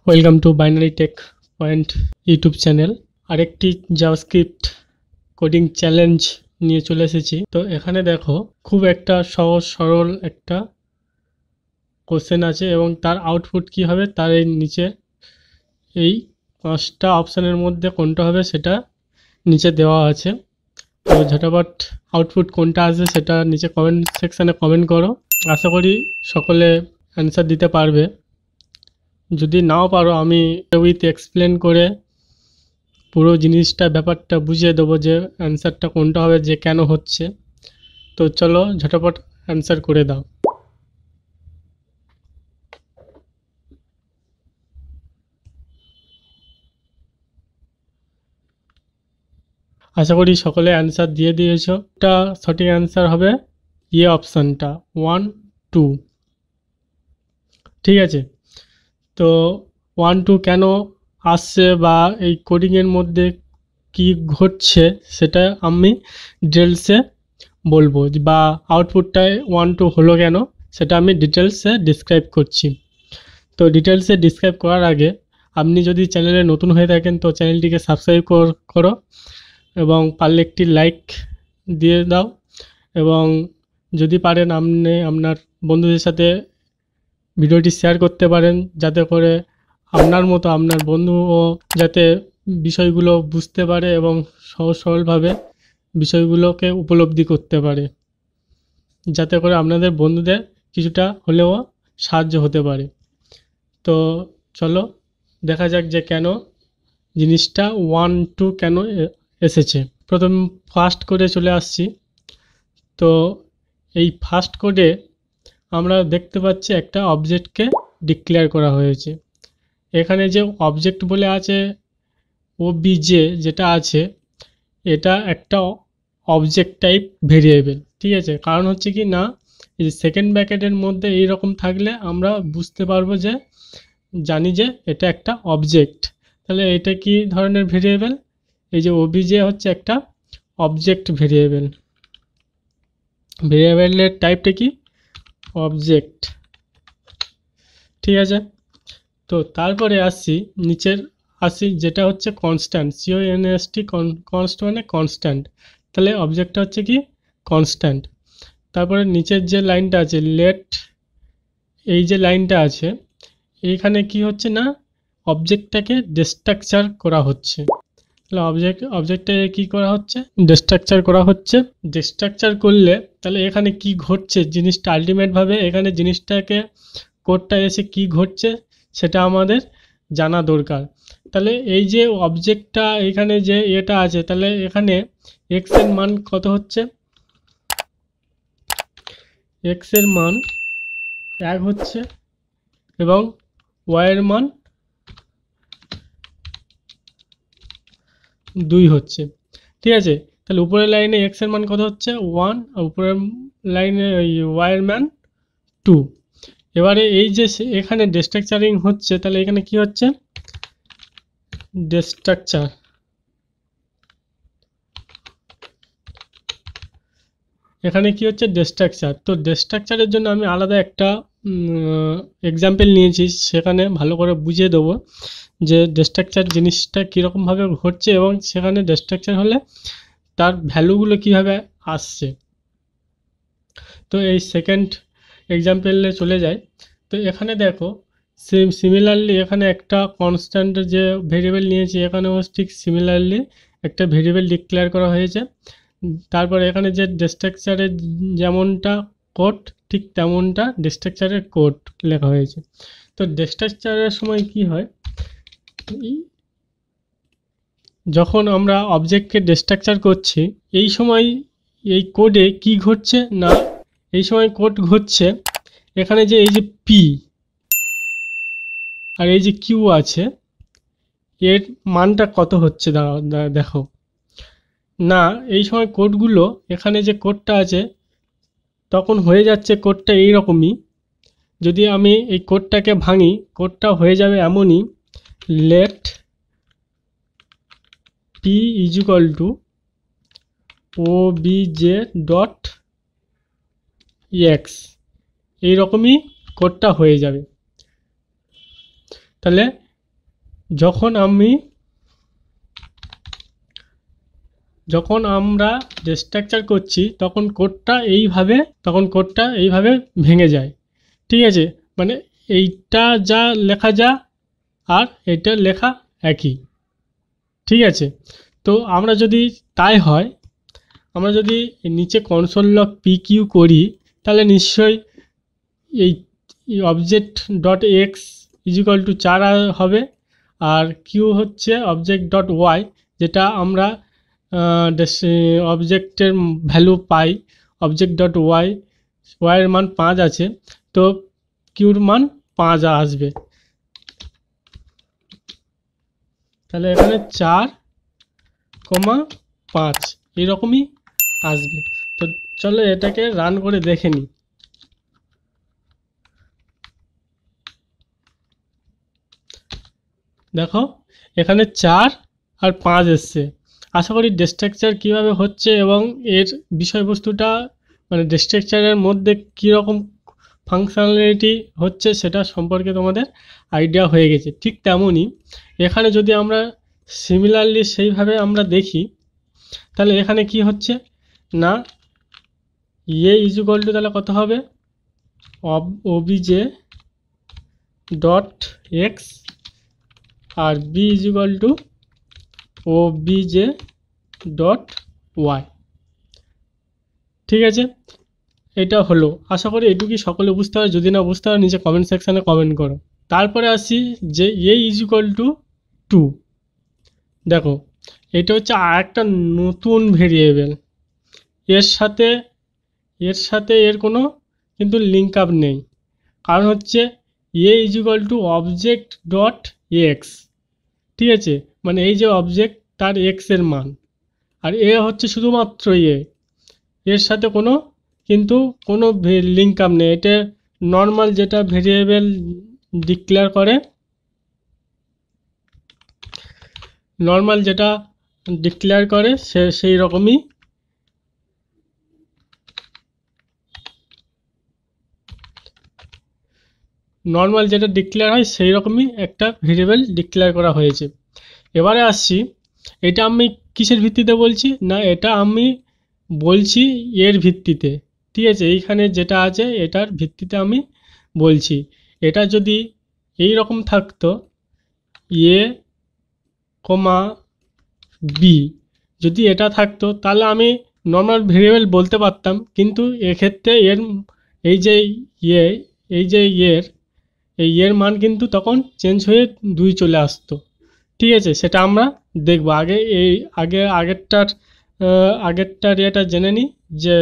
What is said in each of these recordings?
Welcome to binary tech point YouTube channel. আরেকটি JavaScript coding challenge নিয়ে চলে এসেছি। তো এখানে দেখো, খুব একটা সহজ সরল একটা কোশ্চেন আছে এবং তার আউটপুট কি হবে তার এই নিচে এই 5টা অপশানের মধ্যে কোনটা হবে সেটা নিচে দেওয়া আছে। তো ঝটাপট আউটপুট কোনটা আসবে সেটা নিচে কমেন্ট সেকশানে কমেন্ট করো। আশা করি সকলে অ্যান্সার দিতে পারবে। যদি নাও পারো আমি উইথ এক্সপ্লেন করে পুরো জিনিসটা ব্যাপারটা বুঝিয়ে দেবো যে অ্যান্সারটা কোনটা হবে, যে কেন হচ্ছে। তো চলো ঝটাপট অ্যান্সার করে দাও। আশা করি সকলে অ্যান্সার দিয়ে দিয়েছো। এটা সঠিক অ্যান্সার হবে অপশানটা 1 2। ঠিক আছে, তো 1 2 কেন আসছে বা এই কোডিংয়ের মধ্যে কি ঘটছে সেটা আমি ডিটেলসে বলবো, বা আউটপুটটায় 1 2 হলো কেন সেটা আমি ডিটেলসে ডিসক্রাইব করছি। তো ডিটেলসে ডিসক্রাইব করার আগে আপনি যদি চ্যানেলে নতুন হয়ে থাকেন তো চ্যানেলটিকে সাবস্ক্রাইব করো এবং পারলে একটি লাইক দিয়ে দাও, এবং যদি পারেন আপনি আপনার বন্ধুদের সাথে ভিডিওটি শেয়ার করতে পারেন, যাতে করে আপনার মতো আপনার বন্ধুও যাতে বিষয়গুলো বুঝতে পারে এবং সহজ সরলভাবে বিষয়গুলোকে উপলব্ধি করতে পারে, যাতে করে আপনাদের বন্ধুদের কিছুটা হলেও সাহায্য হতে পারে। তো চলো দেখা যাক যে কেন জিনিসটা 1 2 কেন এসেছে। প্রথম ফার্স্ট কোডে চলে আসছি। তো এই ফার্স্ট কোডে আমরা দেখতে পাচ্ছি একটা অবজেক্টকে ডিক্লেয়ার করা হয়েছে। এখানে যে অবজেক্ট বলে আছে ওবিজে যেটা আছে, এটা একটা অবজেক্ট টাইপ ভেরিয়েবল। ঠিক আছে, কারণ হচ্ছে কি না, এই যে সেকেন্ড ব্র্যাকেটের মধ্যে এই রকম থাকলে আমরা বুঝতে পারবো যে জানি যে এটা একটা অবজেক্ট। তাহলে এটা কি ধরনের ভেরিয়েবল? এই যে ওবিজে হচ্ছে একটা অবজেক্ট ভেরিয়েবল। ভেরিয়েবলের টাইপটা কি? অবজেক্ট। ঠিক আছে, তো তারপরে নিচের আসি যেটা হচ্ছে কনস্ট্যান্ট, CONST, কনস্ট মানে কনস্ট্যান্ট। তাহলে অবজেক্টটা হচ্ছে কি কনস্ট্যান্ট। তারপরে নিচের যে লাইনটা আছে লেট, এই যে লাইনটা আছে এইখানে কি হচ্ছে না, অবজেক্টটাকে ডিস্ট্রাকচার করা হচ্ছে। তাহলে অবজেক্টটাকে কি করা হচ্ছে? ডিস্ট্রাকচার করা হচ্ছে। ডিস্ট্রাকচার করলে তাহলে এখানে কি ঘটছে জিনিসটা, আলটিমেটভাবে এখানে জিনিসটাকে কোডটা এসে কি ঘটছে সেটা আমাদের জানা দরকার। তাহলে এই যে অবজেক্টটা এখানে যে এটা আছে, তাহলে এখানে এক্স এর মান কত হচ্ছে? এক্স এর মান 1 হচ্ছে এবং ওয়াই এর মান 2 হচ্ছে। ঠিক আছে, তাহলে উপরের লাইনে এক্স এর মান কত হচ্ছে? 1, আর উপরের লাইনে ওয়াই এর মান 2। এবারে এই যে এখানে ডিস্ট্রাকচারিং হচ্ছে, তাহলে এখানে কি হচ্ছে? ডিস্ট্রাকচার। এখানে কি হচ্ছে? ডিস্ট্রাকচার। তো ডিস্ট্রাকচারের জন্য আমি আলাদা একটা এক্সাম্পল নিয়েছি, সেখানে ভালো করে বুঝিয়ে দেবো যে ডিস্ট্রাকচার জিনিসটা কীরকমভাবে ঘটছে এবং সেখানে ডিস্ট্রাকচার হলে তার ভ্যালুগুলো কিভাবে আসছে। তো এই সেকেন্ড এক্সাম্পলে চলে যায়। তো এখানে দেখো সিমিলারলি এখানে একটা কনস্ট্যান্ট যে ভেরিয়েবল নিয়েছি, এখানেও ঠিক সিমিলারলি একটা ভেরিয়েবল ডিক্লেয়ার করা হয়েছে। তারপরে এখানে যে ডিস্ট্রাকচারের যেমনটা কোড ঠিক তেমনটা ডিস্ট্রাকচারের কোড লেখা হয়েছে। তো ডিস্ট্রাকচারের সময় কি হয়, যখন আমরা অবজেক্টকে ডিস্ট্রাকচার করছি এই সময় এই কোডে কি ঘটছে না, এই সময় কোড ঘটছে এখানে যে এই যে পি আর এই যে কিউ আছে এর মানটা কত হচ্ছে দেখো না, এই সময় কোডগুলো এখানে যে কোডটা আছে তখন হয়ে যাচ্ছে কোডটা এইরকমই। যদি আমি এই কোডটাকে ভাঙি, কোডটা হয়ে যাবে এমনই, let p is equal to obj dot x, এইরকমই কোডটা হয়ে যাবে। তাহলে যখন আমরা যে স্ট্রাকচার করছি তখন কোডটা এইভাবে ভেঙে যায়। ঠিক আছে, মানে এইটা যা লেখা যা আর এটা লেখা একই। ঠিক আছে, তো আমরা যদি তাই হয়, আমরা যদি নিচে কনসোল লগ PQ করি তাহলে নিশ্চয়ই এই object dot x equal to 4 হবে, আর কিউ হচ্ছে অবজেক্ট ডট ওয়াই, যেটা আমরা অবজেক্টের ভ্যালু পাই অবজেক্ট ডট ওয়াইয়ের মান 5 আছে, তো কিউর মান 5 আসবে। তাহলে এখানে 4,5 এইরকমই আসবে। তো চলো এটাকে রান করে দেখে নিই। দেখো এখানে 4 আর 5 এসছে। আশা করি স্ট্রাকচার কীভাবে হচ্ছে এবং এর বিষয়বস্তুটা মানে স্ট্রাকচারের মধ্যে কীরকম ফাংশনালিটি হচ্ছে সেটা সম্পর্কে তোমাদের আইডিয়া হয়ে গেছে। ঠিক তেমনই এখানে যদি আমরা সিমিলারলি সেইভাবে আমরা দেখি তাহলে এখানে কি হচ্ছে না, এ ইজুকাল টু তাহলে কত হবে, ওবিজে ডট এক্স আর B equal to obj dot y. ঠিক আছে, এটা হলো। আশা করি এটুকুই সকলে বুঝতে পারে, যদি না বুঝতে পারো নিচে কমেন্ট সেকশানে কমেন্ট করো। তারপরে আসি যে এ ইজুকাল টু 2। দেখো এটা হচ্ছে আরেকটা নতুন ভেরিয়েবল, এর সাথে এর কোনো কিন্তু লিঙ্ক আপ নেই, কারণ হচ্ছে A equal to object dot x. ঠিক আছে, মানে এই যে অবজেক্ট তার এক্স এর মান, আর এ হচ্ছে শুধুমাত্র এর সাথে কিন্তু কোনো লিঙ্ক আপ নেই। এটা নর্মাল যেটা ভেরিয়েবল ডিক্লেয়ার করে, সেই রকমই নর্মাল যেটা ডিক্লেয়ার হয় সেই রকমই একটা ভেরিয়েবল ডিক্লেয়ার করা হয়েছে। এবারে আসছি, এটা আমি কিসের ভিত্তিতে বলছি না, এটা আমি বলছি এর ভিত্তিতে। ঠিক আছে, এইখানে যেটা আছে এটার ভিত্তিতে আমি বলছি। এটা যদি এই রকম থাকতো এ কমা বি, যদি এটা থাকতো তাহলে আমি নর্মাল ভেরিয়েবল বলতে পারতাম, কিন্তু এক্ষেত্রে এই যে ইয়ে এই যে এর মান কিন্তু তখন চেঞ্জ হয়ে 2 চলে আসতো। ঠিক আছে, সেটা আমরা দেখব আগে। আগেরটার এটা জেনে নিই যে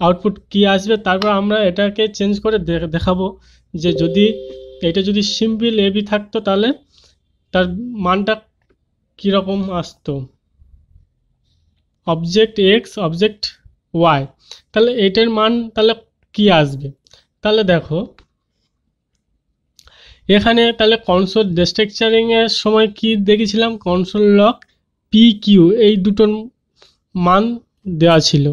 আউটপুট কি আসবে, তারপর আমরা এটাকে চেঞ্জ করে দেখাবো যে এটা যদি সিম্পল এবি থাকতো তাহলে তার মানটা কীরকম আসতো, অবজেক্ট এক্স অবজেক্ট ওয়াই, তাহলে এটার মান তাহলে কি আসবে। তাহলে দেখো এখানে তাহলে কনসোল স্ট্রাকচারিংয়ের সময় কি দেখেছিলাম, কনসোল লগ PQ এই দুটোর মান দেওয়া ছিল,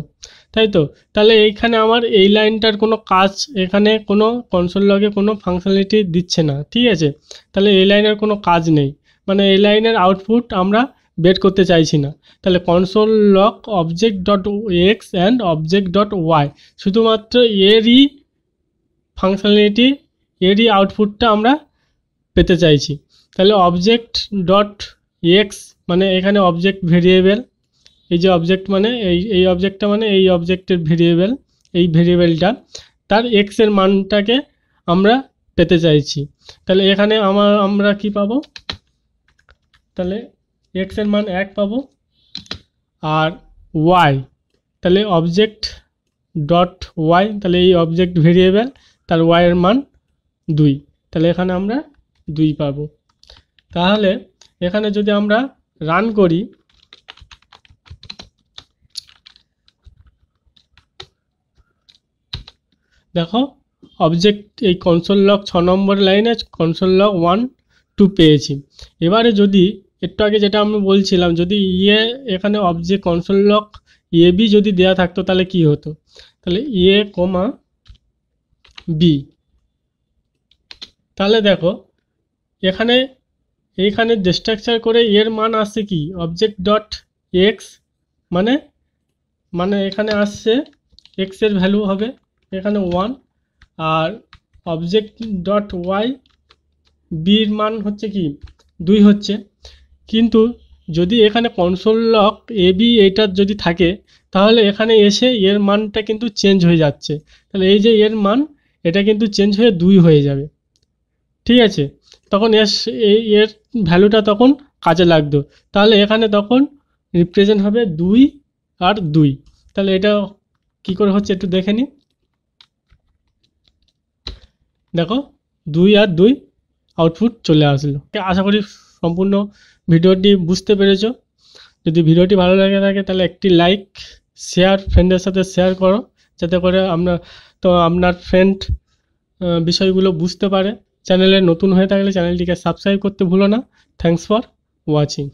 তাই তো। তাহলে এইখানে আমার এই লাইনটার কোনো কাজ, এখানে কোনো কনসোল লগে কোনো ফাংশনালিটি দিচ্ছে না। ঠিক আছে, তাহলে এই লাইনের কোনো কাজ নেই, মানে এই লাইনের আউটপুট আমরা বের করতে চাইছি না। তাহলে console log object dot x and object dot y, শুধুমাত্র এরই ফাংশনালিটি এরই আউটপুটটা আমরা পেতে চাইছি। তাহলে অবজেক্ট ডট এক্স মানে এখানে অবজেক্ট ভেরিয়েবল, এই যে অবজেক্ট মানে এই অবজেক্টটা মানে এই অবজেক্টের ভেরিয়েবল, এই ভেরিয়েবলটা তার এক্স এর মানটাকে আমরা পেতে চাইছি। তাহলে এখানে আমরা কি পাবো, তাহলে এক্স এর মান 1 পাবো, আর ওয়াই তাহলে অবজেক্ট ডট ওয়াই, তাহলে এই অবজেক্ট ভেরিয়েবল তার ওয়াই এর মান 2, তাহলে এখানে আমরা 2 পাবো। তাহলে এখানে যদি আমরা রান করি, দেখো অবজেক্ট এই কনসোল লগ 6 নম্বর লাইনে কনসোল লগ 1 2 পেয়েছি। এবারে যদি একটু আগে যেটা আমি বলছিলাম, যদি এখানে অবজেক্ট কনসোল লগ এবি যদি দেওয়া থাকতো তাহলে কি হতো, তাহলে এ কমা বি, তাহলে দেখো এখানে এইখানে ডিস্ট্রাকচার করে এর মান আসছে কি অবজেক্ট ডট এক্স, মানে মানে এখানে আসছে এক্সের ভ্যালু হবে এখানে 1, আর অবজেক্ট ডট ওয়াই বির মান হচ্ছে কি 2 হচ্ছে। কিন্তু যদি এখানে কনসোল লক এ বি এইটার যদি থাকে তাহলে এখানে এসে এর মানটা কিন্তু চেঞ্জ হয়ে যাচ্ছে, তাহলে এই যে এর মান এটা কিন্তু চেঞ্জ হয়ে 2 হয়ে যাবে, ঠিক আছে। তখন এর ভ্যালুটা তখন কাজে লাগতো, তাহলে এখানে তখন রিপ্রেজেন্ট হবে 2 আর 2। তাহলে এটা কি করে হচ্ছে একটু দেখে নিই। দেখো 2 আর 2 আউটপুট চলে আসলো। আশা করি সম্পূর্ণ ভিডিওটি বুঝতে পেরেছো। যদি ভিডিওটি ভালো লাগে থাকে তাহলে একটি লাইক, শেয়ার, ফ্রেন্ডের সাথে শেয়ার করো, যাতে করে আপনার ফ্রেন্ড বিষয়গুলো বুঝতে পারে। চ্যানেলে নতুন হয়ে থাকলে চ্যানেলটিকে সাবস্ক্রাইব করতে ভুলো না। Thanks for watching.